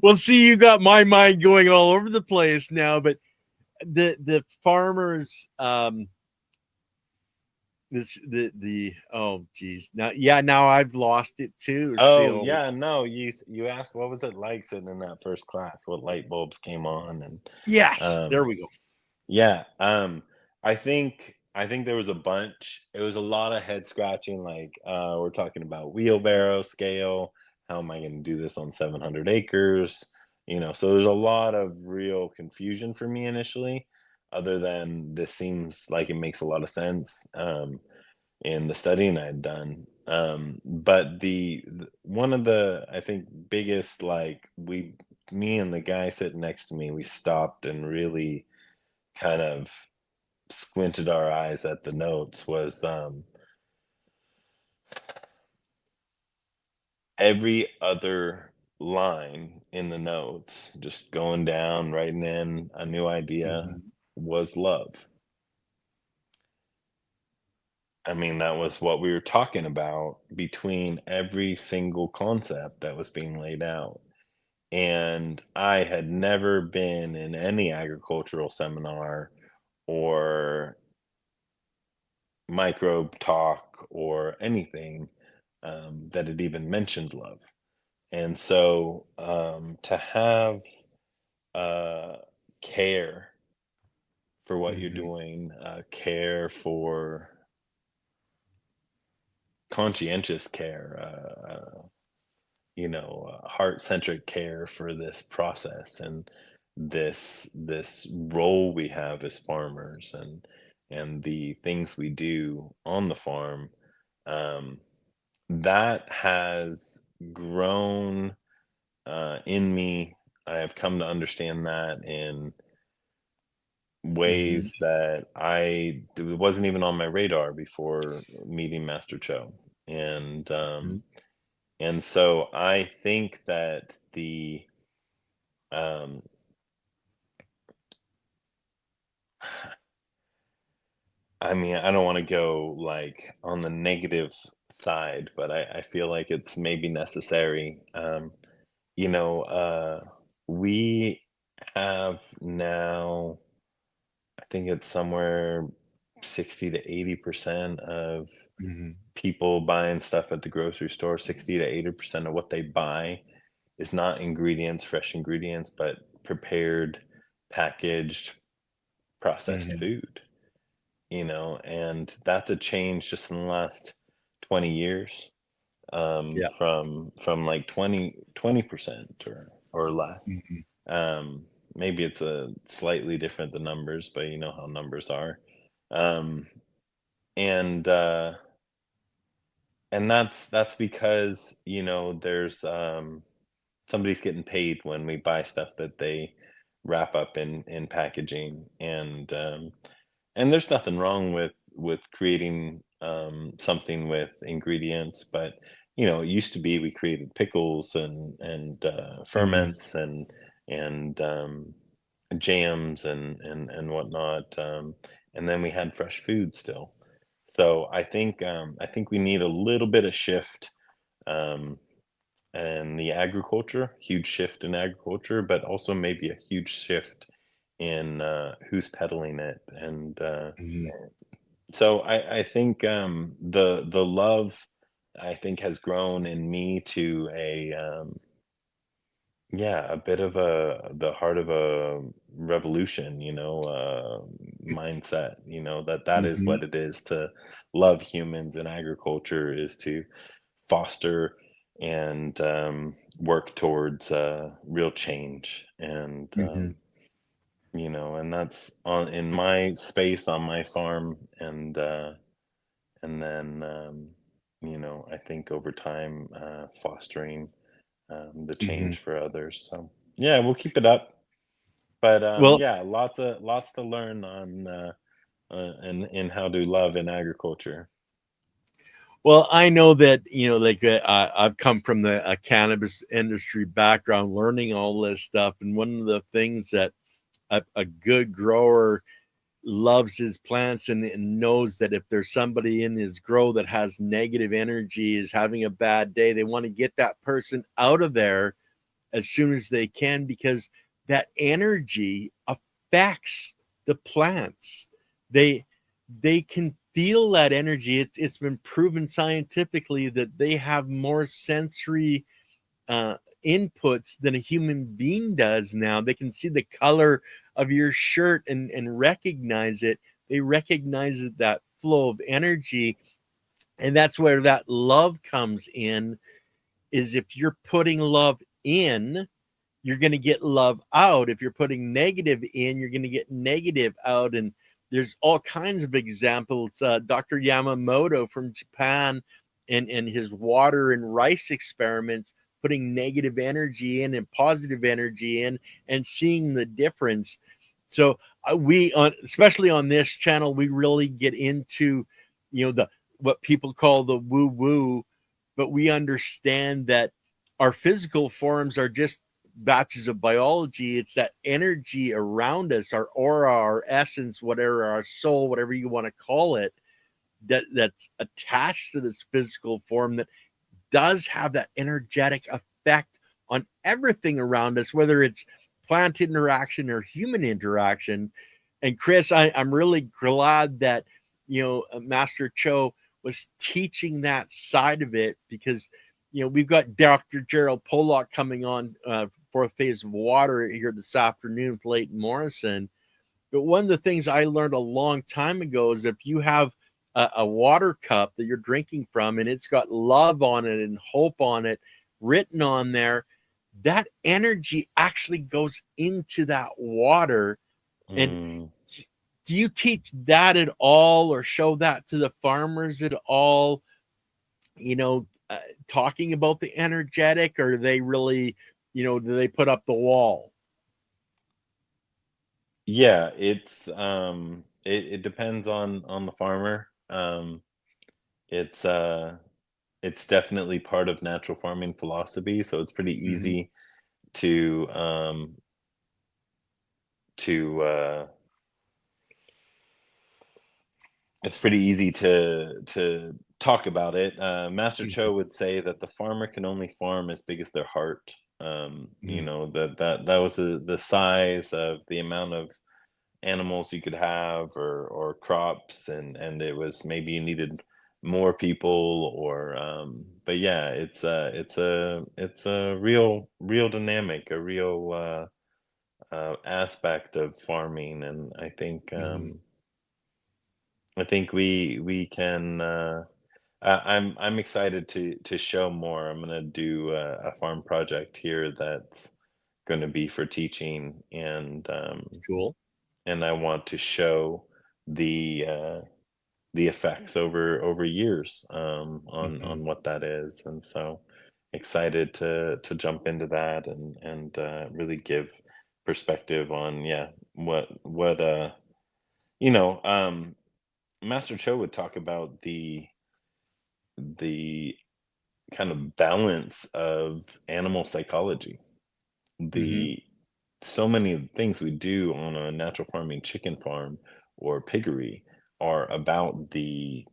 Well, see, you got my mind going all over the place now, but the farmers, the oh geez, now I've lost it too. Oh So yeah, no, you asked what was it like sitting in that first class? What light bulbs came on, and yes, there um, we go. yeah, I think there was a bunch. It was a lot of head scratching. Like we're talking about wheelbarrow scale. How am I going to do this on 700 acres? So there's a lot of real confusion for me initially. Other than this seems like it makes a lot of sense in the studying I'd done. But one of the I think biggest me and the guy sitting next to me, we stopped and really kind of squinted our eyes at the notes was every other line in the notes, just going down, writing in a new idea, Mhm. was love. I mean, that was what we were talking about between every single concept that was being laid out. And I had never been in any agricultural seminar or microbe talk or anything that it even mentioned love. And so to have uh, care for what you're Mhm. doing, care for conscientious care, heart-centric care for this process and this role we have as farmers and the things we do on the farm, um, that has grown in me. I have come to understand that in Mhm. ways that it wasn't even on my radar before meeting Master Cho. And Mhm. and so I think that um I mean, I don't want to go like on the negative side, but I feel like it's maybe necessary. You know, we have now, I think it's somewhere 60 to 80% of Mhm. people buying stuff at the grocery store, 60 to 80% of what they buy is not ingredients, fresh ingredients, but prepared, packaged, processed Mhm. food, and that's a change just in the last 20 years, Yeah. from like 20% or less. Mhm. Um, Maybe it's a slightly different the numbers, but you know how numbers are. Um, and that's because, there's somebody's getting paid when we buy stuff that they wrap up in packaging, and there's nothing wrong with creating something with ingredients, but it used to be we created pickles and Mhm. ferments and jams and whatnot, and then we had fresh food still. So I think we need a little bit of shift, um, and the agriculture, huge shift in agriculture, but also maybe a huge shift in who's peddling it. And Mhm. so I think the love, I think, has grown in me to a bit of the heart of a revolution, mindset, that is Mhm. what it is to love humans, and agriculture is to foster and work towards real change. And Mhm. and that's on in my space on my farm, and then I think over time fostering the Mhm. change for others. So yeah, we'll keep it up. But Well, yeah, lots to learn on and how to love in agriculture. I know that, like, I've come from the cannabis industry background, learning all this stuff, and one of the things that a good grower loves his plants and knows that if there's somebody in his grow that has negative energy, is having a bad day, they want to get that person out of there as soon as they can, because that energy affects the plants. They they can feel that energy. It's been proven scientifically that they have more sensory uh, inputs than a human being does now. They can see the color of your shirt and recognize it. They recognize that flow of energy. And that's where that love comes in, is if you're putting love in, you're going to get love out. If you're putting negative in, you're going to get negative out. And there's all kinds of examples. Dr. Yamamoto from Japan and his water and rice experiments, putting negative energy in and positive energy in and seeing the difference. So we on, especially on this channel, we really get into, the what people call the woo woo, but we understand that our physical forms are just batches of biology. It's that energy around us, our aura, our essence, whatever, our soul, whatever you want to call it, that's attached to this physical form, that does have that energetic effect on everything around us, whether it's plant interaction or human interaction. And Chris, I'm really glad that, Master Cho, was teaching that side of it, because we've got Dr. Gerald Pollock coming on, fourth phase of water here this afternoon with Leighton Morrison. But one of the things I learned a long time ago is if you have a water cup that you're drinking from and it's got love on it and hope on it written on there, that energy actually goes into that water. And Mm. do you teach that at all, or show that to the farmers at all? You know, talking about the energetic, or they really, do they put up the wall? Yeah, it depends on the farmer. It's it's definitely part of natural farming philosophy, so it's pretty Mm-hmm. easy to to it's pretty easy to talk about it. Master Mm-hmm. Cho would say that the farmer can only farm as big as their heart. You Mm-hmm. know, that was the size of the amount of animals you could have, or crops, and it was maybe you needed more people, or but yeah, it's a real dynamic, a real aspect of farming. And Mm-hmm. I think we can I'm excited to show more. I'm gonna do a farm project here that's going to be for teaching, Cool. and I want to show the effects over years, Mm-hmm. on what that is. And so excited to jump into that, and really give perspective on, yeah, what you know Master Cho would talk about the kind of balance of animal psychology. Mm-hmm. The So many things we do on a natural farming chicken farm or piggery are about the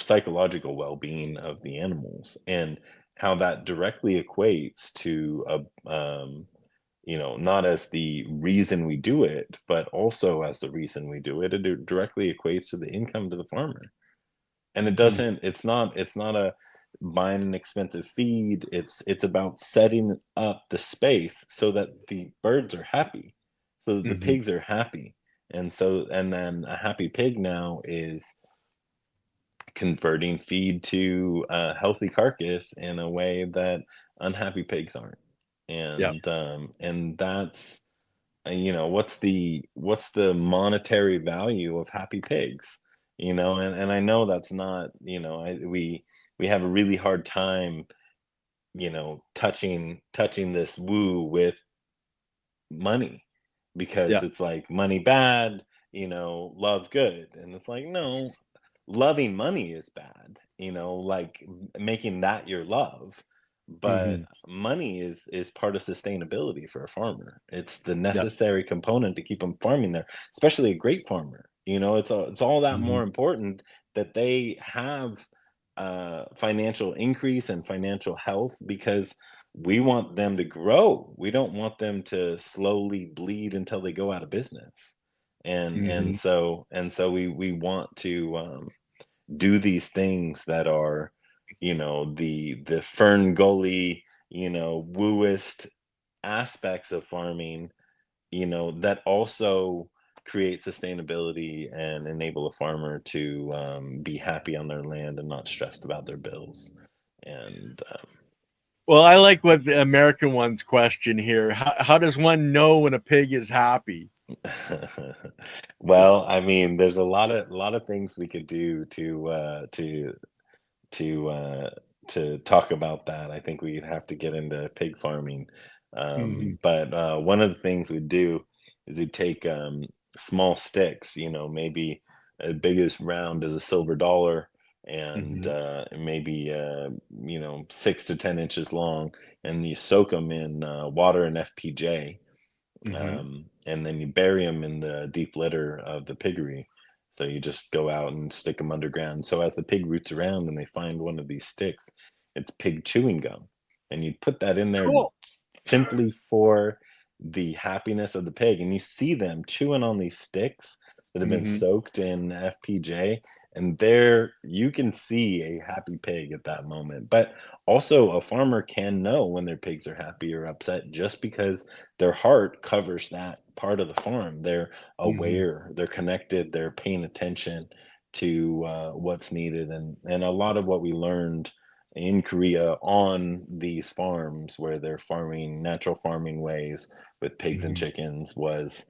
psychological well-being of the animals, and how that directly equates to a not as the reason we do it, but also as the reason we do it. It directly equates to the income to the farmer. And it's not a buying an expensive feed. It's about setting up the space so that the birds are happy, so that the Mm-hmm. pigs are happy. And then a happy pig now is converting feed to a healthy carcass in a way that unhappy pigs aren't. Yeah. And that's what's the monetary value of happy pigs? And I know that's not, we have a really hard time, touching this woo with money, because Yeah. it's like money bad, love good. And it's like, no, loving money is bad, like making that your love. But Mm-hmm. money is part of sustainability for a farmer. It's the Yeah. necessary component to keep them farming there, especially a great farmer. It's all that Mm-hmm. more important that they have financial increase and financial health, because we want them to grow. We don't want them to slowly bleed until they go out of business. And Mm-hmm. and so and so we want to do these things that are, the fern gully, wooist aspects of farming, that also create sustainability and enable a farmer to be happy on their land and not stressed about their bills. And Well, I like what the American one's question here. How does one know when a pig is happy? well, I mean, there's a lot of things we could do to to talk about that. I think we'd have to get into pig farming. Mm-hmm. But one of the things we do is we take small sticks, maybe as big as round as a silver dollar, and Mm-hmm. maybe 6 to 10 inches long, and you soak them in water and FPJ, Mm-hmm. and then you bury them in the deep litter of the piggery. So you just go out and stick them underground. So as the pig roots around and they find one of these sticks, it's pig chewing gum. And you put that in there Cool. simply for the happiness of the pig. And you see them chewing on these sticks that have been Mm-hmm. soaked in FPJ. and there you can see a happy pig at that moment. But also, a farmer can know when their pigs are happy or upset just because their heart covers that part of the farm. They're Mhm. aware, they're connected, they're paying attention to what's needed, and a lot of what we learned in Korea on these farms where they're farming natural farming ways with pigs and Mhm. chickens was,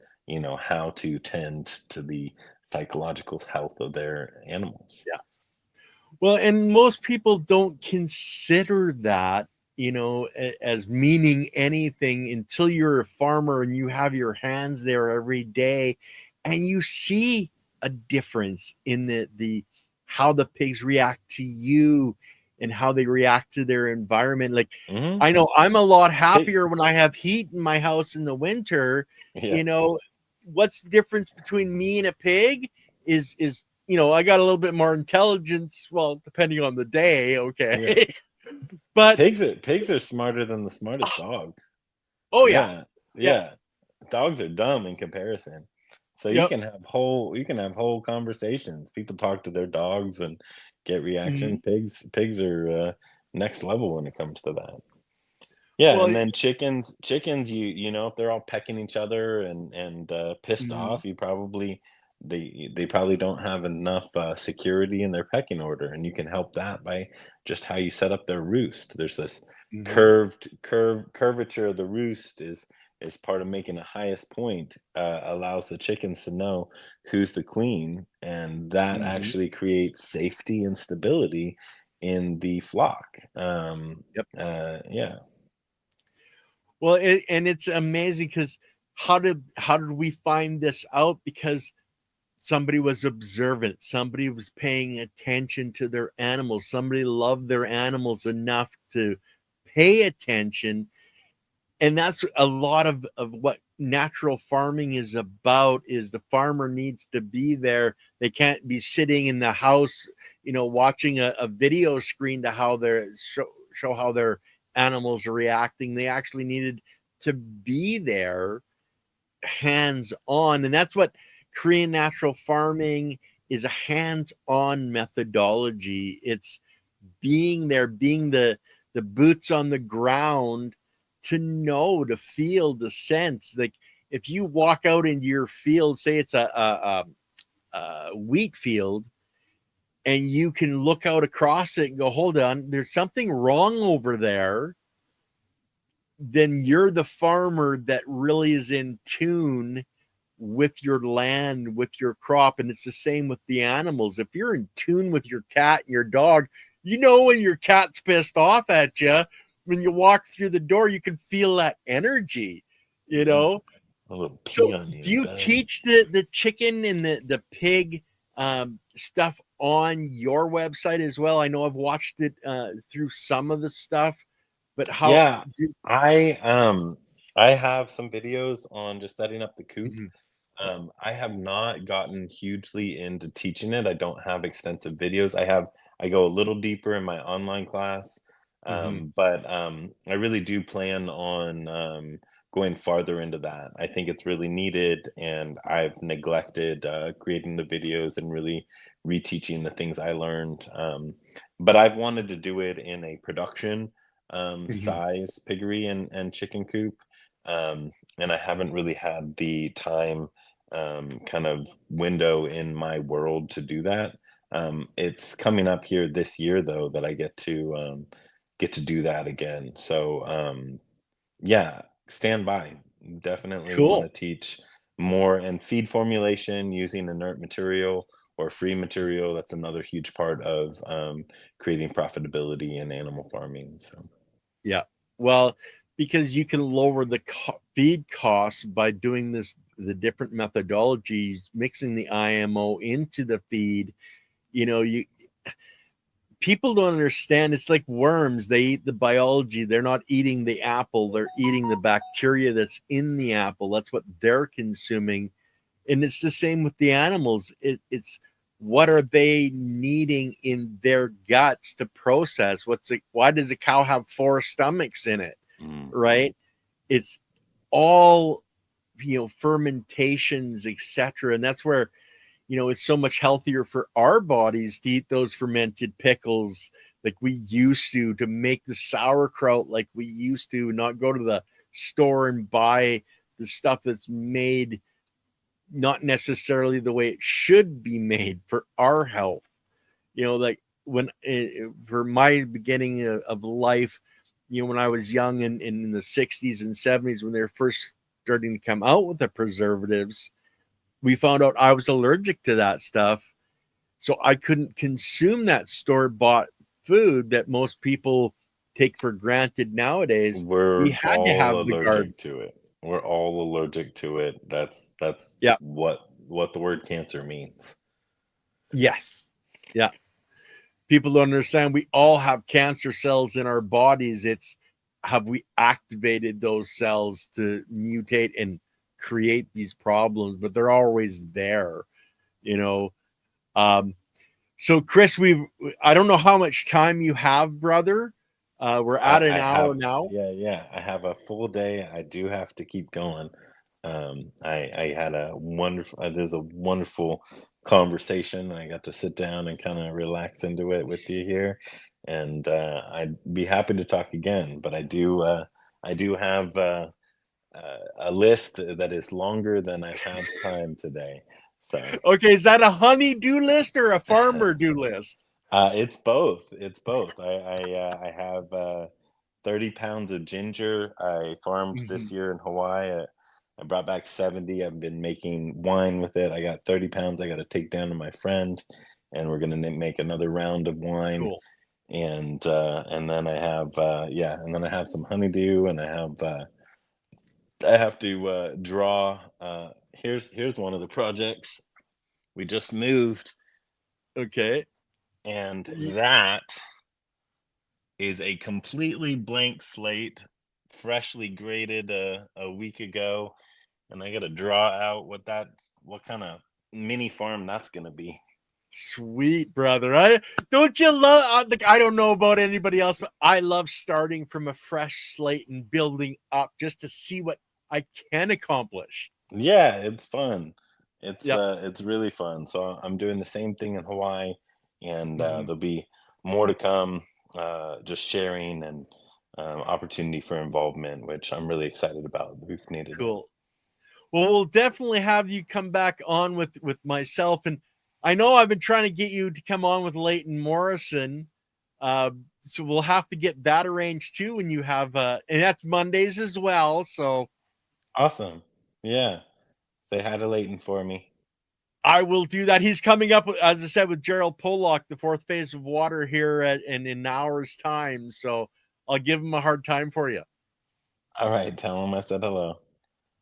how to tend to the psychological health of their animals. Yeah. Well, and most people don't consider that, as meaning anything until you're a farmer and you have your hands there every day and you see a difference in the how the pigs react to you and how they react to their environment. Like, Hmm. I know I'm a lot Pig, happier when I have heat in my house in the winter. yeah, You know, what's the difference between me and a pig is I got a little bit more intelligence, well, depending on the day, yeah. okay. But Pigs are smarter than the smartest dog. oh yeah, Yeah, yeah, yeah. Dogs are dumb in comparison. So yep. you can have whole conversations. People talk to their dogs and get reaction. Mhm. Pigs are next level when it comes to that. Yeah, Well, and then chickens, if they're all pecking each other and pissed mhm, off, they probably don't have enough security in their pecking order, and you can help that by just how you set up their roost. There's this mhm, curvature of the roost is part of making the highest point, allows the chickens to know who's the queen, and that mhm, actually creates safety and stability in the flock. yep. Yeah. Well, and it's amazing because how did we find this out? Because somebody was observant, somebody was paying attention to their animals, somebody loved their animals enough to pay attention. And that's a lot of what natural farming is about, is the farmer needs to be there. They can't be sitting in the house, watching a video screen to how they're show how their animals are reacting. They actually needed to be there hands on. And that's what Korean natural farming is, a hands on methodology. It's being there, being the boots on the ground, to know, to feel, the sense. Like, if you walk out into your field, say it's a wheat field, and you can look out across it and go, hold on, there's something wrong over there, then you're the farmer that really is in tune with your land, with your crop. And it's the same with the animals. If you're in tune with your cat and your dog, when your cat's pissed off at you, when you walk through the door, you can feel that energy, you Yeah, know? a little pee So on do you, you bud. teach the chicken and the pig stuff on your website as well? I know I've watched it through some of the stuff, but how Yeah, do, I have some videos on just setting up the coop. Mhm, I have not gotten hugely into teaching it. I don't have extensive videos. I go a little deeper in my online class, mhm, but I really do plan on going farther into that. I think it's really needed, and I've neglected creating the videos and really reteaching the things I learned. But I've wanted to do it in a production mhm. size piggery and chicken coop. And I haven't really had the time kind of window in my world to do that. It's coming up here this year though that I get to do that again. So yeah, stand by. Definitely want to Cool. teach more and feed formulation using inert material or free material. That's another huge part of creating profitability in animal farming. So Yeah. Well, because you can lower the feed costs by doing the different methodologies, mixing the IMO into the feed. You people don't understand. It's like worms. They eat the biology. They're not eating the apple. They're eating the bacteria that's in the apple. That's what they're consuming. And it's the same with the animals. It's what are they needing in their guts to process? Why does a cow have four stomachs in it? mm, Right? It's all fermentations, etc. And that's where it's so much healthier for our bodies to eat those fermented pickles like we used to make the sauerkraut like we used to, not go to the store and buy the stuff that's made not necessarily the way it should be made for our health. Like when for my beginning of life, when I was young in the 60s and 70s, when they were first starting to come out with the preservatives, we found out I was allergic to that stuff. So I couldn't consume that store-bought food that most people take for granted nowadays. We We're had to have all the garden. allergic to it. We're all allergic to it. That's Yeah. what the word cancer means. Yes. Yeah. People don't understand we all have cancer cells in our bodies. It's have we activated those cells to mutate and create these problems, but they're always there, you know. So Chris, I don't know how much time you have, brother. We're at an I hour have, now. yeah, I have a full day. I do have to keep going. I had a wonderful, there's a wonderful conversation. I got to sit down and kind of relax into it with you here, and I'd be happy to talk again. But I do have a list that is longer than I have time today. So Okay, is that a honey-do list or a farmer-do list? it's both. It's both. I have 30 pounds of ginger. I farmed Mhm. this year in Hawaii. I brought back 70. I've been making wine with it. I got 30 pounds I got to take down to my friend, and we're going to make another round of wine. Cool. And then I have and then I have some honeydew, and I have to draw. Here's one of the projects. We just moved, Okay. and Ye that is a completely blank slate, freshly graded a week ago, and I got to draw out what kind of mini farm that's going to be. Sweet, brother. I don't you love like, I don't know about anybody else, but I love starting from a fresh slate and building up just to see what I can accomplish. Yeah, it's fun. Yep. It's really fun. So I'm doing the same thing in Hawaii, and Mhm. there'll be more to come. Just sharing and opportunity for involvement, which I'm really excited about. We've needed it. Cool. Well, we'll definitely have you come back on with myself, and I know I've been trying to get you to come on with Leighton Morrison. So we'll have to get that arranged too when you have and that's Mondays as well. So Awesome. Yeah. Say hi to Leighton for me. I will do that. He's coming up, as I said, with Gerald Pollock, the fourth phase of water here in an hour's time. So I'll give him a hard time for you. All right. Tell him I said hello.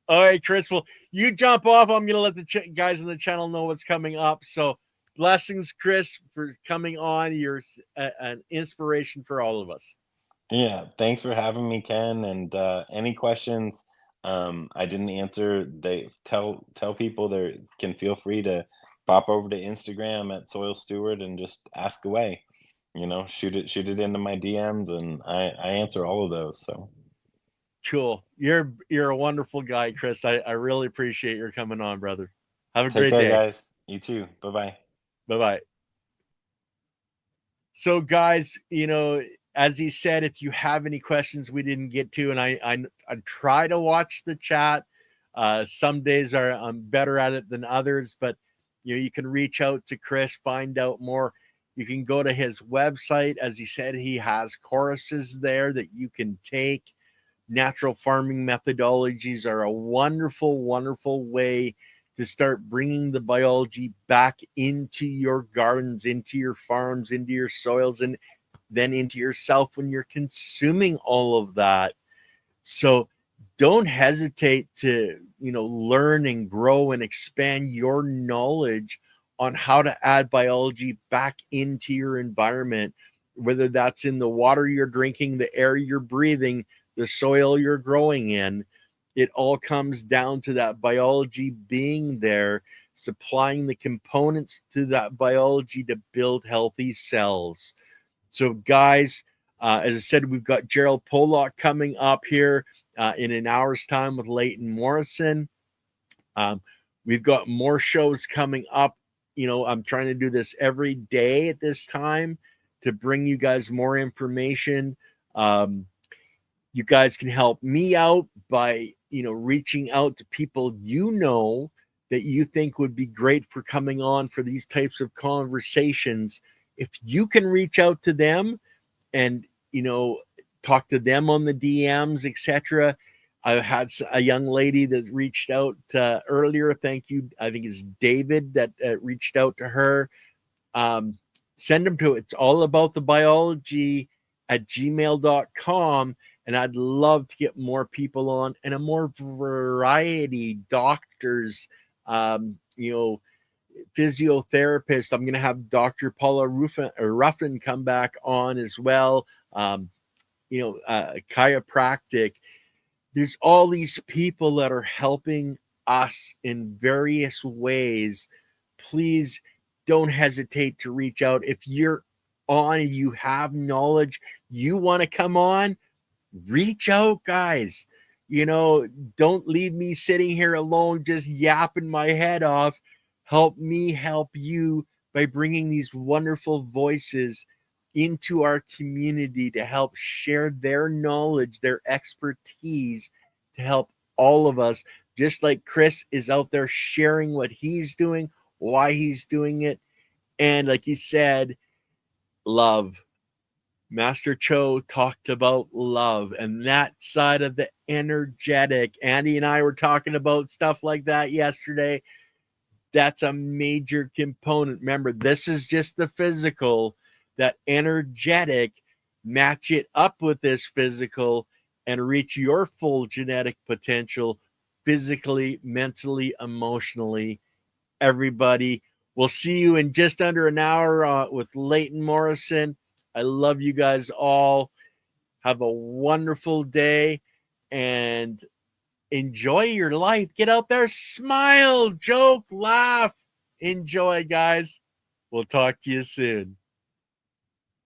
All right, Chris. Well, you jump off. I'm going to let the guys in the channel know what's coming up. So blessings, Chris, for coming on. You're an inspiration for all of us. Yeah, thanks for having me, Ken. And any questions I didn't answer, they tell people they can feel free to pop over to Instagram at Soil Steward and just ask away. Shoot it into my DMs, and I answer all of those. So Cool. You're a wonderful guy, Chris. I really appreciate your coming on, brother. Have a take great care, day. guys. You too. Bye bye. Bye bye. So, guys, as he said, if you have any questions we didn't get to, and I try to watch the chat. Some days I'm better at it than others, but you can reach out to Chris, find out more. You can go to his website. As he said, he has courses there that you can take. Natural farming methodologies are a wonderful, wonderful way to start bringing the biology back into your gardens, into your farms, into your soils, and then into yourself when you're consuming all of that. So don't hesitate to, learn and grow and expand your knowledge on how to add biology back into your environment, whether that's in the water you're drinking, the air you're breathing, the soil you're growing in. It all comes down to that biology being there, supplying the components to that biology to build healthy cells. So, guys, as I said, we've got Gerald Pollock coming up here in an hour's time with Leighton Morrison. Um, we've got more shows coming up I'm trying to do this every day at this time to bring you guys more information. You guys can help me out by, reaching out to people that you think would be great for coming on for these types of conversations. If you can reach out to them and, talk to them on the DMs, etc. I had a young lady that reached out earlier. Thank you. I think it's David that reached out to her. Send them to It's All About the Biology at gmail.com. And I'd love to get more people on and a more variety, doctors, physiotherapists. I'm going to have Dr. Paula Ruffin come back on as well. Chiropractic. There's all these people that are helping us in various ways. Please don't hesitate to reach out. If you're on, if you have knowledge, you want to come on, reach out, guys. Don't leave me sitting here alone, just yapping my head off. Help me help you by bringing these wonderful voices into our community to help share their knowledge, their expertise, to help all of us, just like Chris is out there sharing what he's doing, why he's doing it. And like he said, love. Master Cho talked about love and that side of the energetic. Andy and I were talking about stuff like that yesterday. That's a major component. Remember, this is just the physical. That energetic, match it up with this physical and reach your full genetic potential physically, mentally, emotionally. Everybody, we'll see you in just under an hour with Leighton Morrison. I love you guys all. Have a wonderful day and enjoy your life. Get out there, smile, joke, laugh, enjoy, guys. We'll talk to you soon.